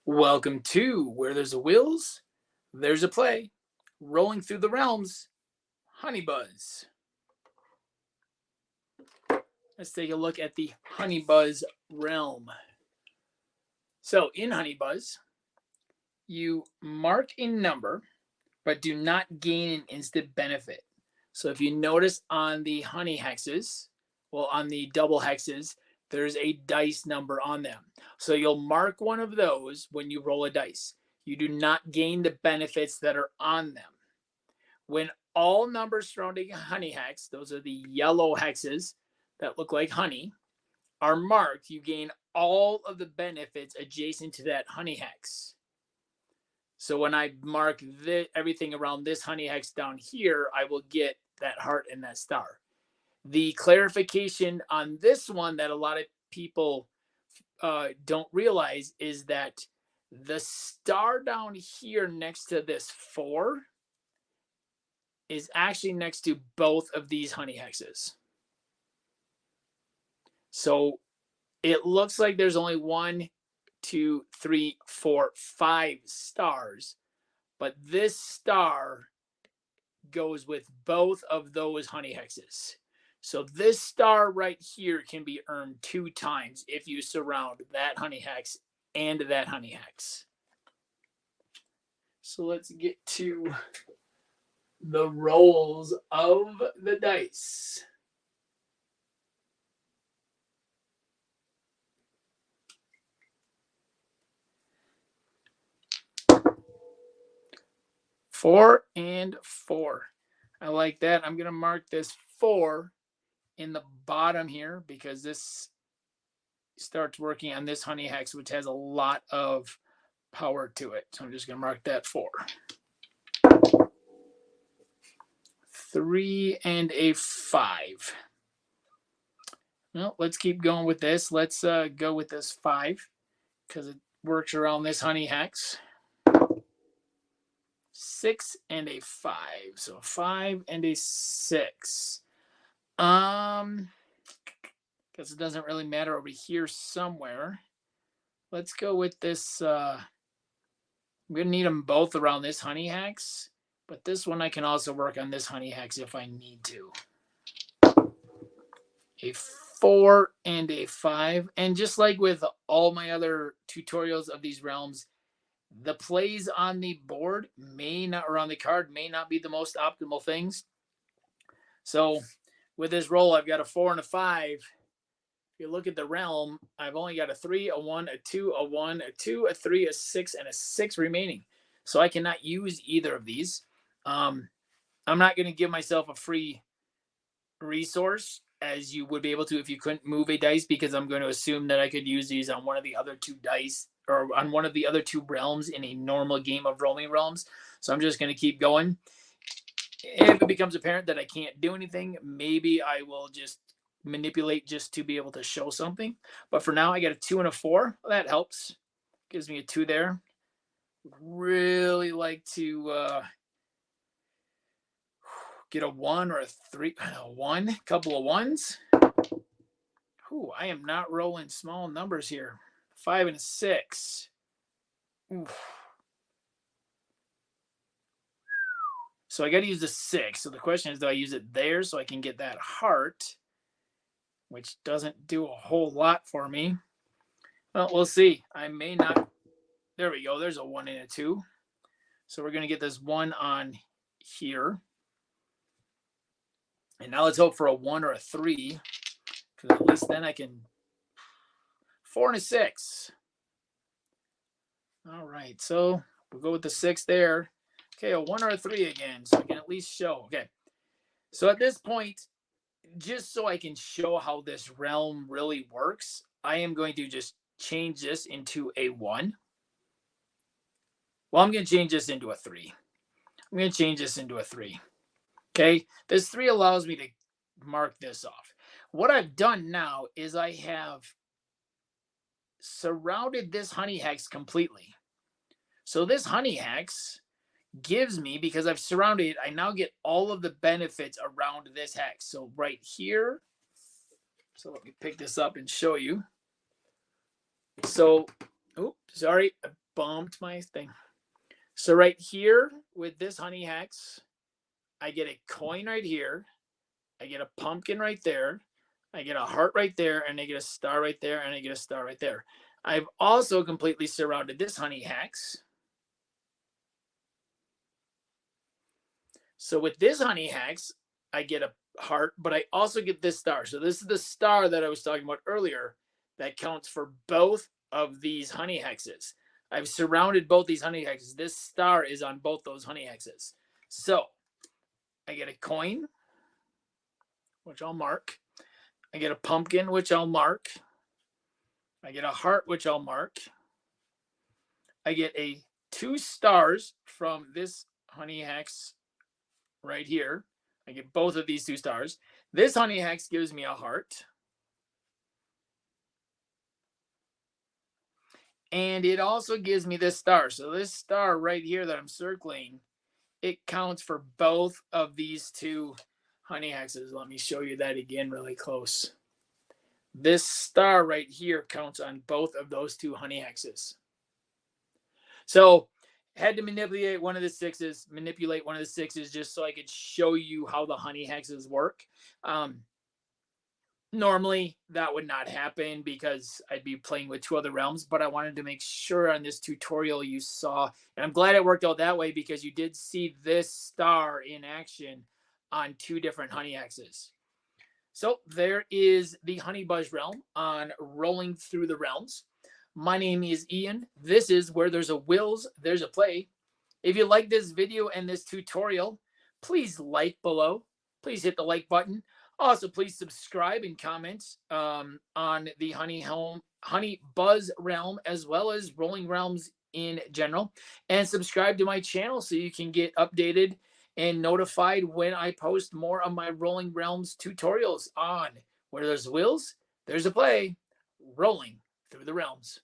Welcome to Where There's a Wills, There's a Play, Rolling Through the Realms, Honey Buzz. Let's take a look at the Honey Buzz realm. So in Honey Buzz, you mark a number, but do not gain an instant benefit. So if you notice on the honey hexes, well, on the double hexes, there's a dice number on them. So you'll mark one of those when you roll a dice. You do not gain the benefits that are on them. When all numbers surrounding a honey hex, those are the yellow hexes that look like honey, are marked, you gain all of the benefits adjacent to that honey hex. So when I mark everything around this honey hex down here, I will get that heart and that star. The clarification on this one that a lot of people don't realize is that the star down here next to this 4 is actually next to both of these honey hexes. So it looks like there's only 1, 2, 3, 4, 5 stars, but this star goes with both of those honey hexes. So this star right here can be earned 2 times if you surround that honey hex and that honey hex. So let's get to the rolls of the dice. Four and 4. I like that. I'm going to mark this 4 in the bottom here because this starts working on this honey hex, which has a lot of power to it. So I'm just going to mark that 4. 3 and a 5. Well, let's keep going with this. Let's go with this 5 because it works around this honey hex. 6 and a 5. So 5 and a 6. Because it doesn't really matter over here somewhere. Let's go with this. I'm going to need them both around this honey hex. But this one I can also work on this honey hex if I need to. A 4 and a 5. And just like with all my other tutorials of these realms, the plays on the board may not, or on the card, may not be the most optimal things. So with this roll, I've got a 4 and a 5. If you look at the realm, I've only got a 3, a 1, a 2, a 1, a 2, a 3, a 6, and a 6 remaining. So I cannot use either of these. I'm not going to give myself a free resource as you would be able to if you couldn't move a dice, because I'm going to assume that I could use these on one of the other 2 dice or on one of the other 2 realms in a normal game of Rolling Realms. So I'm just going to keep going. If it becomes apparent that I can't do anything, maybe I will just manipulate just to be able to show something. But for now, I got a 2 and a 4. Well, that helps. Gives me a 2 there. Really like to get a 1 or a 3. A 1. Couple of 1s. Ooh, I am not rolling small numbers here. 5 and a 6. Oof. So I got to use the 6. So the question is, do I use it there so I can get that heart, which doesn't do a whole lot for me? Well, we'll see. I may not. There we go. There's a 1 and a 2. So we're going to get this 1 on here. And now let's hope for a 1 or a 3, because at least then I can. 4 and a 6. All right. So we'll go with the 6 there. Okay, a 1 or a 3 again, so I can at least show. Okay. So at this point, just so I can show how this realm really works, I am going to just change this into a 1. Well, I'm going to change this into a 3. I'm going to change this into a 3. Okay, this 3 allows me to mark this off. What I've done now is I have surrounded this honey hex completely. So this honey hex gives me, because I've surrounded it, I now get all of the benefits around this hex. So right here, so let me pick this up and show you. So, oh, sorry, bumped my thing. So right here with this honey hex, I get a coin right here. I get a pumpkin right there. I get a heart right there, and I get a star right there, and I get a star right there. I've also completely surrounded this honey hex. So with this honey hex, I get a heart, but I also get this star. So this is the star that I was talking about earlier that counts for both of these honey hexes. I've surrounded both these honey hexes. This star is on both those honey hexes. So I get a coin, which I'll mark. I get a pumpkin, which I'll mark. I get a heart, which I'll mark. I get 2 stars from this honey hex right here. I get both of these 2 stars. This honey hex gives me a heart. And it also gives me this star. So this star right here that I'm circling, it counts for both of these 2 honey hexes. Let me show you that again really close. This star right here counts on both of those 2 honey hexes. So had to manipulate one of the 6s just so I could show you how the honey hexes work. Normally that would not happen because I'd be playing with 2 other realms, but I wanted to make sure on this tutorial you saw, and I'm glad it worked out that way because you did see this star in action on 2 different honey hexes. So there is the Honey Buzz realm on Rolling Through the Realms. My name is Ian. This is Where There's a Wills, There's a Play. If you like this video and this tutorial, please like below. Please hit the like button. Also, please subscribe and comment on the Honey Buzz realm as well as Rolling Realms in general. And subscribe to my channel so you can get updated and notified when I post more of my Rolling Realms tutorials on Where There's Wills, There's a Play, Rolling Through the Realms.